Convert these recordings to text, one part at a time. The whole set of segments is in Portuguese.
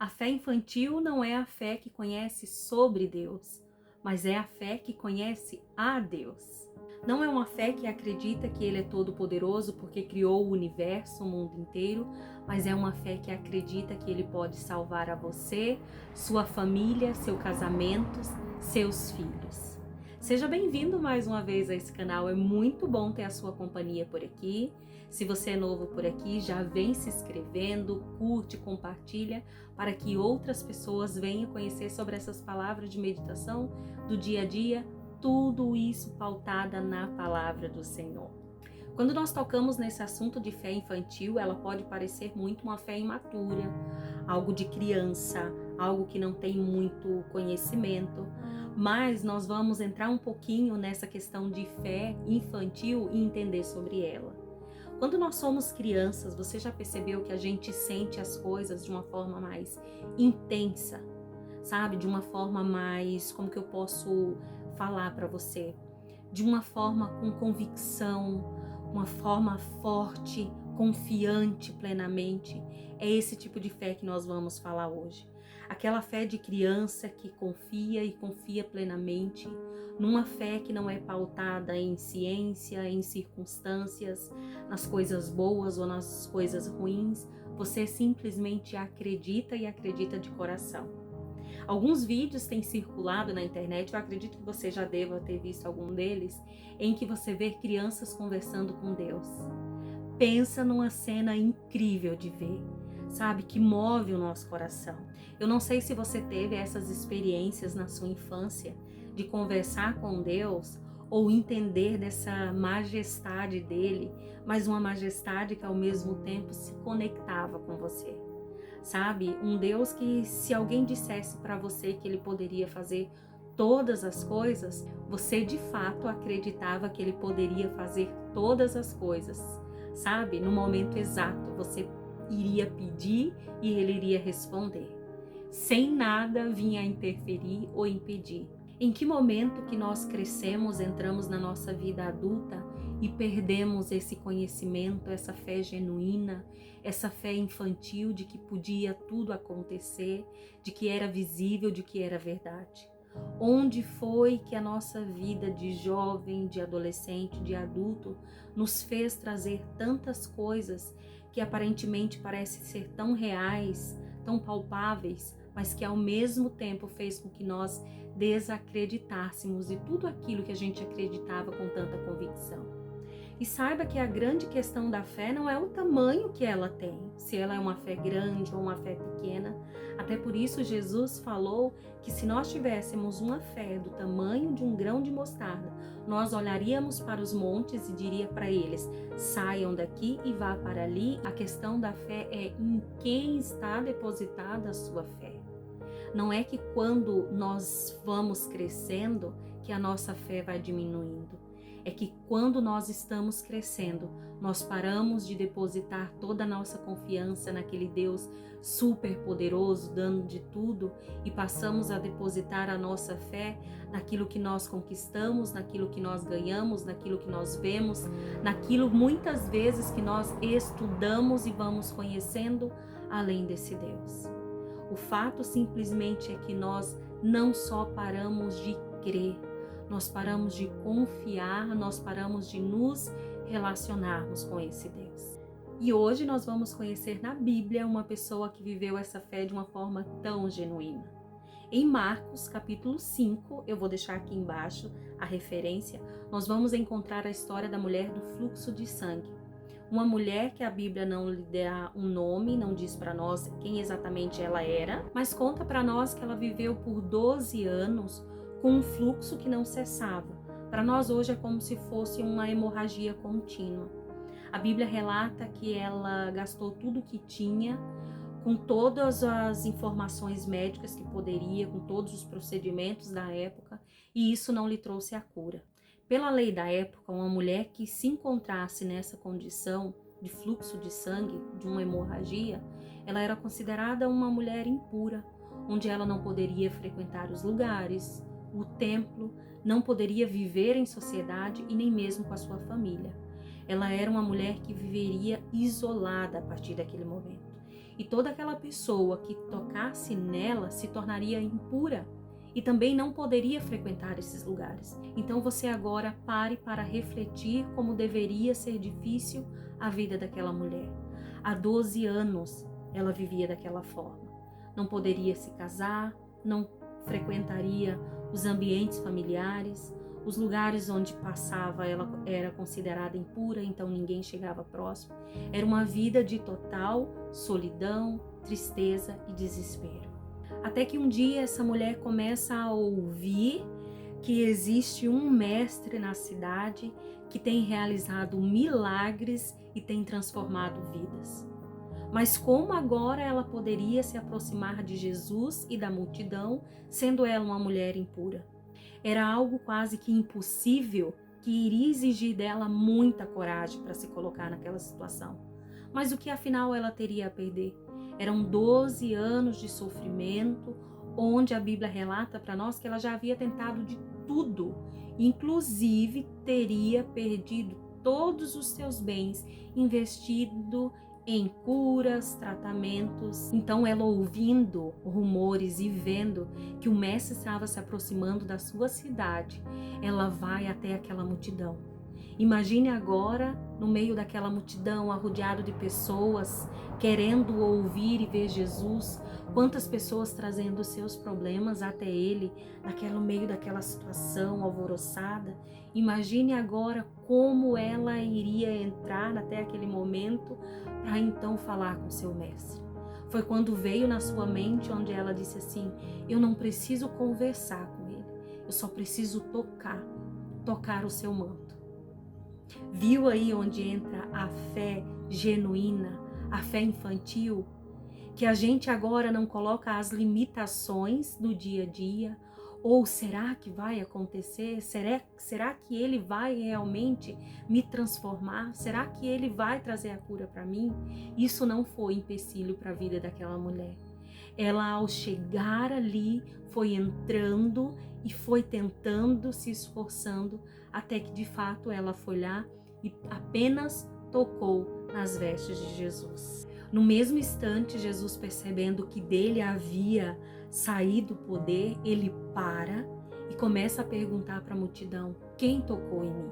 A fé infantil não é a fé que conhece sobre Deus, mas é a fé que conhece a Deus. Não é uma fé que acredita que Ele é todo-poderoso porque criou o universo, o mundo inteiro, mas é uma fé que acredita que Ele pode salvar a você, sua família, seu casamento, seus filhos. Seja bem-vindo mais uma vez a esse canal, é muito bom ter a sua companhia por aqui. Se você é novo por aqui, já vem se inscrevendo, curte, compartilha, para que outras pessoas venham conhecer sobre essas palavras de meditação do dia a dia, tudo isso pautada na palavra do Senhor. Quando nós tocamos nesse assunto de fé infantil, ela pode parecer muito uma fé imatura, algo de criança, algo que não tem muito conhecimento, mas nós vamos entrar um pouquinho nessa questão de fé infantil e entender sobre ela. Quando nós somos crianças, você já percebeu que a gente sente as coisas de uma forma mais intensa, sabe? De uma forma mais, como que eu posso falar para você? De uma forma com convicção, uma forma forte, confiante plenamente. É esse tipo de fé que nós vamos falar hoje. Aquela fé de criança que confia e confia plenamente, numa fé que não é pautada em ciência, em circunstâncias, nas coisas boas ou nas coisas ruins. Você simplesmente acredita e acredita de coração. Alguns vídeos têm circulado na internet, eu acredito que você já deva ter visto algum deles, em que você vê crianças conversando com Deus. Pensa numa cena incrível de ver, sabe, que move o nosso coração. Eu não sei se você teve essas experiências na sua infância, de conversar com Deus, ou entender dessa majestade dele, mas uma majestade que ao mesmo tempo se conectava com você. Sabe, um Deus que se alguém dissesse para você que ele poderia fazer todas as coisas, você de fato acreditava que ele poderia fazer todas as coisas, sabe? No momento exato, você iria pedir e ele iria responder, sem nada vir a interferir ou impedir. Em que momento que nós crescemos, entramos na nossa vida adulta e perdemos esse conhecimento, essa fé genuína, essa fé infantil de que podia tudo acontecer, de que era visível, de que era verdade? Onde foi que a nossa vida de jovem, de adolescente, de adulto nos fez trazer tantas coisas que aparentemente parecem ser tão reais, tão palpáveis, mas que ao mesmo tempo fez com que nós desacreditássemos de tudo aquilo que a gente acreditava com tanta convicção? E saiba que a grande questão da fé não é o tamanho que ela tem, se ela é uma fé grande ou uma fé pequena. Até por isso Jesus falou que se nós tivéssemos uma fé do tamanho de um grão de mostarda, nós olharíamos para os montes e diria para eles: saiam daqui e vá para ali. A questão da fé é em quem está depositada a sua fé. Não é que quando nós vamos crescendo que a nossa fé vai diminuindo. É que quando nós estamos crescendo, nós paramos de depositar toda a nossa confiança naquele Deus super poderoso, dando de tudo, e passamos a depositar a nossa fé naquilo que nós conquistamos, naquilo que nós ganhamos, naquilo que nós vemos, naquilo muitas vezes que nós estudamos e vamos conhecendo além desse Deus. O fato simplesmente é que nós não só paramos de crer, nós paramos de confiar, nós paramos de nos relacionarmos com esse Deus. E hoje nós vamos conhecer na Bíblia uma pessoa que viveu essa fé de uma forma tão genuína. Em Marcos, capítulo 5, eu vou deixar aqui embaixo a referência, nós vamos encontrar a história da mulher do fluxo de sangue. Uma mulher que a Bíblia não lhe dá um nome, não diz para nós quem exatamente ela era, mas conta para nós que ela viveu por 12 anos com um fluxo que não cessava. Para nós hoje é como se fosse uma hemorragia contínua. A Bíblia relata que ela gastou tudo o que tinha, com todas as informações médicas que poderia, com todos os procedimentos da época, e isso não lhe trouxe a cura. Pela lei da época, uma mulher que se encontrasse nessa condição de fluxo de sangue, de uma hemorragia, ela era considerada uma mulher impura, onde ela não poderia frequentar os lugares, o templo, não poderia viver em sociedade e nem mesmo com a sua família. Ela era uma mulher que viveria isolada a partir daquele momento. e toda aquela pessoa que tocasse nela se tornaria impura e também não poderia frequentar esses lugares. Então você agora pare para refletir como deveria ser difícil a vida daquela mulher. Há 12 anos ela vivia daquela forma. Não poderia se casar, não frequentaria os ambientes familiares, os lugares onde passava ela era considerada impura, então ninguém chegava próximo. Era uma vida de total solidão, tristeza e desespero. Até que um dia essa mulher começa a ouvir que existe um mestre na cidade que tem realizado milagres e tem transformado vidas. Mas como agora ela poderia se aproximar de Jesus e da multidão, sendo ela uma mulher impura? Era algo quase que impossível, que iria exigir dela muita coragem para se colocar naquela situação. Mas o que afinal ela teria a perder? Eram 12 anos de sofrimento, onde a Bíblia relata para nós que ela já havia tentado de tudo, inclusive teria perdido todos os seus bens, investido em curas, tratamentos. Então ela, ouvindo rumores e vendo que o mestre estava se aproximando da sua cidade, ela vai até aquela multidão. Imagine agora, no meio daquela multidão, arrodeado de pessoas, querendo ouvir e ver Jesus, quantas pessoas trazendo seus problemas até ele, no meio daquela situação alvoroçada. Imagine agora como ela iria entrar até aquele momento para então falar com seu mestre. Foi quando veio na sua mente onde ela disse assim: eu não preciso conversar com ele, eu só preciso tocar o seu manto. Viu aí onde entra a fé genuína, a fé infantil, que a gente agora não coloca as limitações do dia a dia. Ou será que vai acontecer? Será que ele vai realmente me transformar? Será que ele vai trazer a cura para mim? Isso não foi empecilho para a vida daquela mulher. Ela, ao chegar ali, foi entrando e foi tentando, se esforçando, até que de fato ela foi lá e apenas tocou nas vestes de Jesus. No mesmo instante, Jesus, percebendo que dele havia saído o poder, ele para e começa a perguntar para a multidão: quem tocou em mim?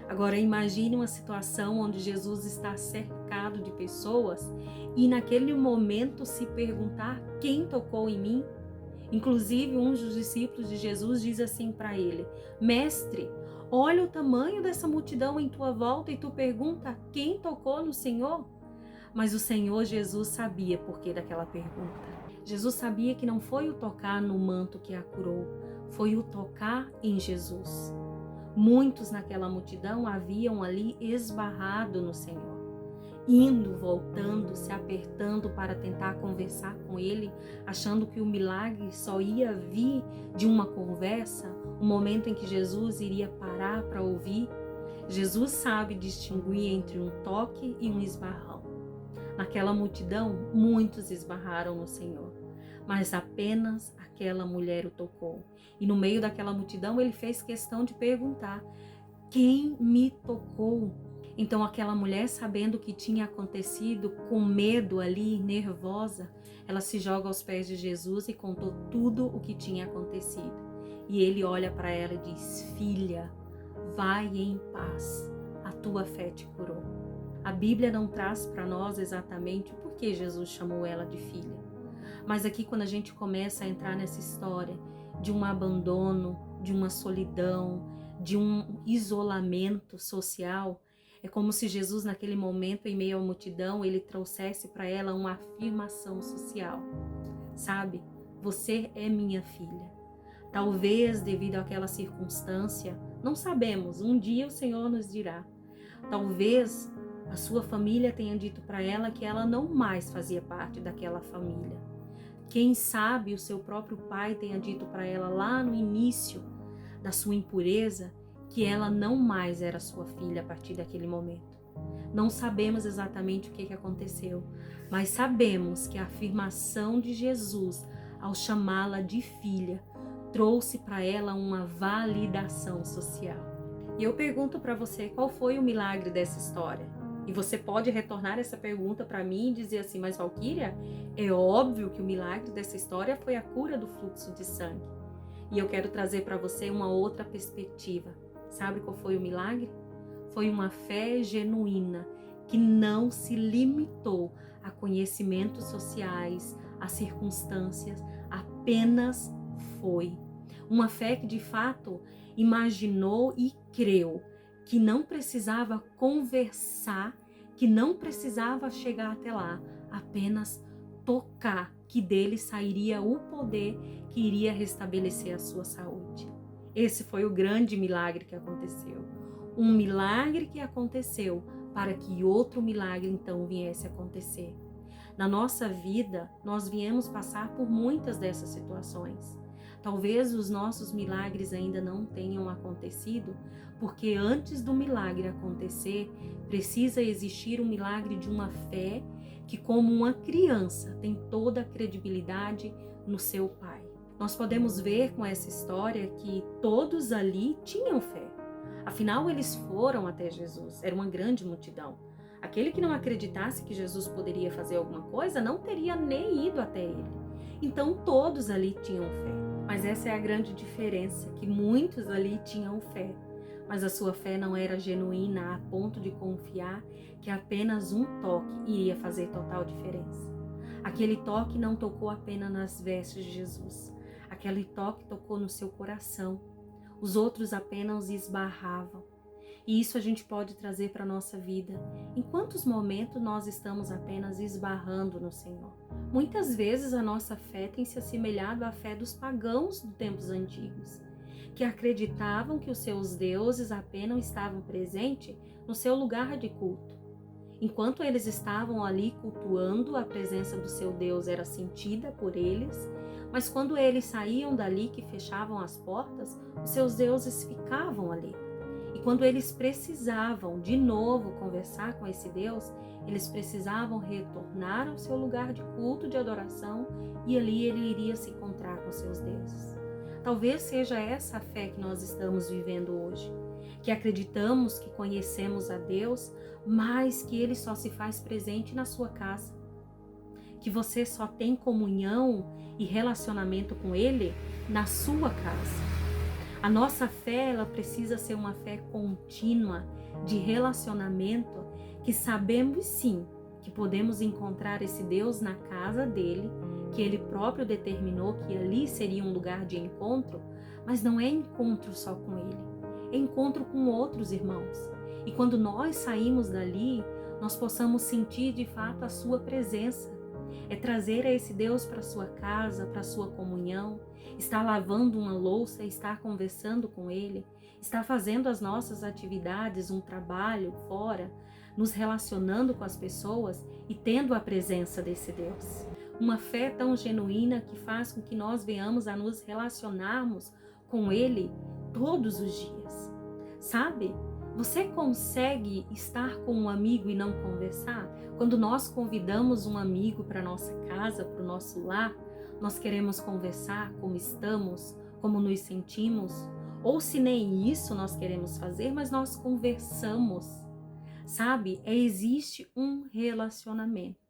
Agora imagine uma situação onde Jesus está cercado de pessoas e naquele momento se perguntar: quem tocou em mim? Inclusive um dos discípulos de Jesus diz assim para ele: mestre, olha o tamanho dessa multidão em tua volta e tu pergunta: quem tocou no Senhor? Mas o Senhor Jesus sabia por que daquela pergunta. Jesus sabia que não foi o tocar no manto que a curou, foi o tocar em Jesus. Muitos naquela multidão haviam ali esbarrado no Senhor, indo, voltando, se apertando para tentar conversar com ele, achando que o milagre só ia vir de uma conversa, um momento em que Jesus iria parar para ouvir. Jesus sabe distinguir entre um toque e um esbarrão. Naquela multidão, muitos esbarraram no Senhor, mas apenas aquela mulher o tocou. E no meio daquela multidão, ele fez questão de perguntar: quem me tocou? Então aquela mulher, sabendo o que tinha acontecido, com medo ali, nervosa, ela se joga aos pés de Jesus e contou tudo o que tinha acontecido. E ele olha para ela e diz: filha, vai em paz, a tua fé te curou. A Bíblia não traz para nós exatamente o porquê Jesus chamou ela de filha. Mas aqui, quando a gente começa a entrar nessa história de um abandono, de uma solidão, de um isolamento social, é como se Jesus, naquele momento, em meio à multidão, ele trouxesse para ela uma afirmação social. Sabe, você é minha filha. Talvez, devido àquela circunstância, não sabemos, um dia o Senhor nos dirá. Talvez a sua família tenha dito para ela que ela não mais fazia parte daquela família. Quem sabe o seu próprio pai tenha dito para ela lá no início da sua impureza que ela não mais era sua filha a partir daquele momento. Não sabemos exatamente o que aconteceu, mas sabemos que a afirmação de Jesus, ao chamá-la de filha, trouxe para ela uma validação social. E eu pergunto para você, qual foi o milagre dessa história? E você pode retornar essa pergunta para mim e dizer assim, mas Valquíria, é óbvio que o milagre dessa história foi a cura do fluxo de sangue. E eu quero trazer para você uma outra perspectiva. Sabe qual foi o milagre? Foi uma fé genuína, que não se limitou a conhecimentos sociais, a circunstâncias, apenas foi. Uma fé que de fato imaginou e creu que não precisava conversar, que não precisava chegar até lá, apenas tocar, que dele sairia o poder que iria restabelecer a sua saúde. Esse foi o grande milagre que aconteceu. Um milagre que aconteceu para que outro milagre então viesse a acontecer. Na nossa vida, nós viemos passar por muitas dessas situações. Talvez os nossos milagres ainda não tenham acontecido, porque antes do milagre acontecer, precisa existir um milagre de uma fé que, como uma criança, tem toda a credibilidade no seu pai. Nós podemos ver com essa história que todos ali tinham fé. Afinal, eles foram até Jesus, era uma grande multidão. Aquele que não acreditasse que Jesus poderia fazer alguma coisa, não teria nem ido até ele. Então, todos ali tinham fé. Mas essa é a grande diferença, que muitos ali tinham fé. Mas a sua fé não era genuína a ponto de confiar que apenas um toque iria fazer total diferença. Aquele toque não tocou apenas nas vestes de Jesus. Aquele toque tocou no seu coração. Os outros apenas esbarravam. E isso a gente pode trazer para a nossa vida. Em quantos momentos nós estamos apenas esbarrando no Senhor? Muitas vezes a nossa fé tem se assemelhado à fé dos pagãos dos tempos antigos, que acreditavam que os seus deuses apenas estavam presentes no seu lugar de culto. Enquanto eles estavam ali cultuando, a presença do seu Deus era sentida por eles, mas quando eles saíam dali, que fechavam as portas, os seus deuses ficavam ali. E quando eles precisavam de novo conversar com esse Deus, eles precisavam retornar ao seu lugar de culto, de adoração, e ali ele iria se encontrar com seus deuses. Talvez seja essa a fé que nós estamos vivendo hoje, que acreditamos que conhecemos a Deus, mas que Ele só se faz presente na sua casa, que você só tem comunhão e relacionamento com Ele na sua casa. A nossa fé, ela precisa ser uma fé contínua, de relacionamento, que sabemos sim que podemos encontrar esse Deus na casa dele, que ele próprio determinou que ali seria um lugar de encontro, mas não é encontro só com ele, é encontro com outros irmãos. E quando nós saímos dali, nós possamos sentir de fato a sua presença. É trazer a esse Deus para a sua casa, para a sua comunhão, estar lavando uma louça, estar conversando com Ele, estar fazendo as nossas atividades, um trabalho fora, nos relacionando com as pessoas e tendo a presença desse Deus. Uma fé tão genuína que faz com que nós venhamos a nos relacionarmos com Ele todos os dias. Sabe? Você consegue estar com um amigo e não conversar? Quando nós convidamos um amigo para nossa casa, para o nosso lar, nós queremos conversar como estamos, como nos sentimos, ou se nem isso nós queremos fazer, mas nós conversamos. Sabe? Existe um relacionamento.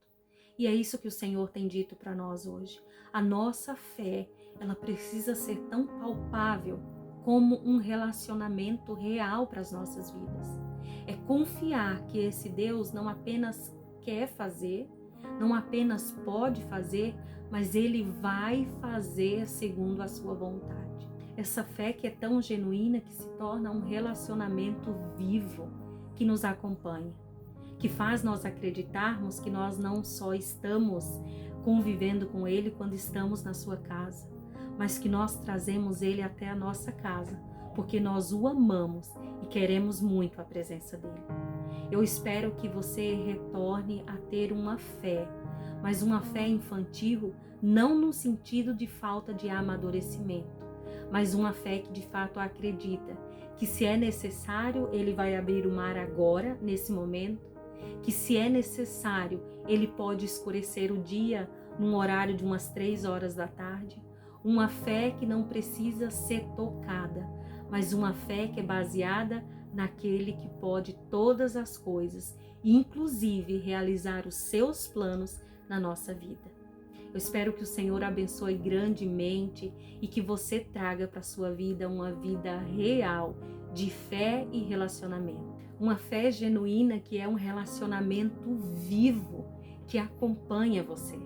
E é isso que o Senhor tem dito para nós hoje. A nossa fé, ela precisa ser tão palpável como um relacionamento real para as nossas vidas. É confiar que esse Deus não apenas quer fazer, não apenas pode fazer, mas Ele vai fazer segundo a sua vontade. Essa fé que é tão genuína que se torna um relacionamento vivo que nos acompanha, que faz nós acreditarmos que nós não só estamos convivendo com Ele quando estamos na sua casa, mas que nós trazemos Ele até a nossa casa, porque nós o amamos e queremos muito a presença dEle. Eu espero que você retorne a ter uma fé, mas uma fé infantil, não no sentido de falta de amadurecimento, mas uma fé que de fato acredita que se é necessário, Ele vai abrir o mar agora, nesse momento, que se é necessário, Ele pode escurecer o dia num horário de umas 3 horas da tarde. Uma fé que não precisa ser tocada, mas uma fé que é baseada naquele que pode todas as coisas, inclusive realizar os seus planos na nossa vida. Eu espero que o Senhor abençoe grandemente e que você traga para a sua vida uma vida real de fé e relacionamento. Uma fé genuína que é um relacionamento vivo que acompanha você.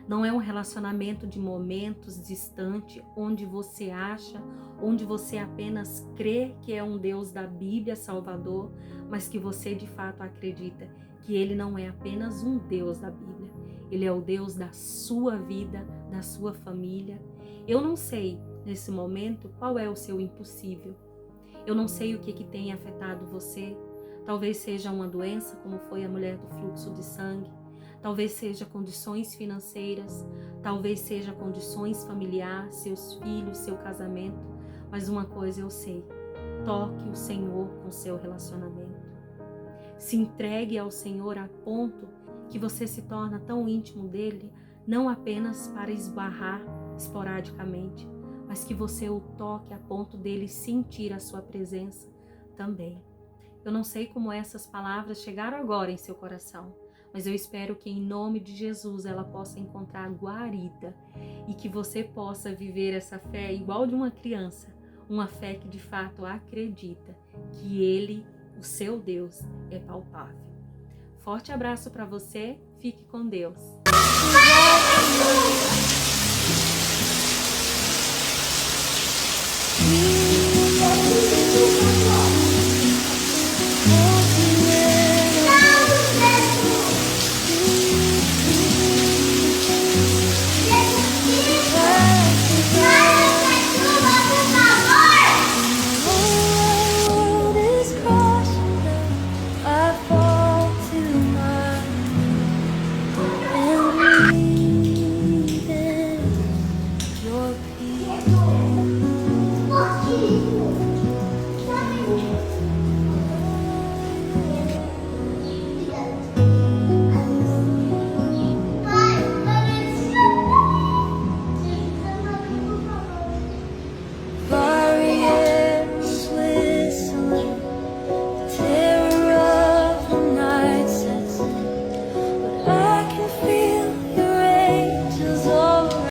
Não é um relacionamento de momentos distante, onde você acha, onde você apenas crê que é um Deus da Bíblia Salvador, mas que você de fato acredita que Ele não é apenas um Deus da Bíblia. Ele é o Deus da sua vida, da sua família. Eu não sei, nesse momento, qual é o seu impossível. Eu não sei o que tem afetado você. Talvez seja uma doença, como foi a mulher do fluxo de sangue. Talvez seja condições financeiras, talvez seja condições familiares, seus filhos, seu casamento. Mas uma coisa eu sei, toque o Senhor com seu relacionamento. Se entregue ao Senhor a ponto que você se torna tão íntimo dele, não apenas para esbarrar esporadicamente, mas que você o toque a ponto dele sentir a sua presença também. Eu não sei como essas palavras chegaram agora em seu coração, mas eu espero que em nome de Jesus ela possa encontrar guarida e que você possa viver essa fé igual de uma criança, uma fé que de fato acredita que Ele, o seu Deus, é palpável. Forte abraço para você, fique com Deus.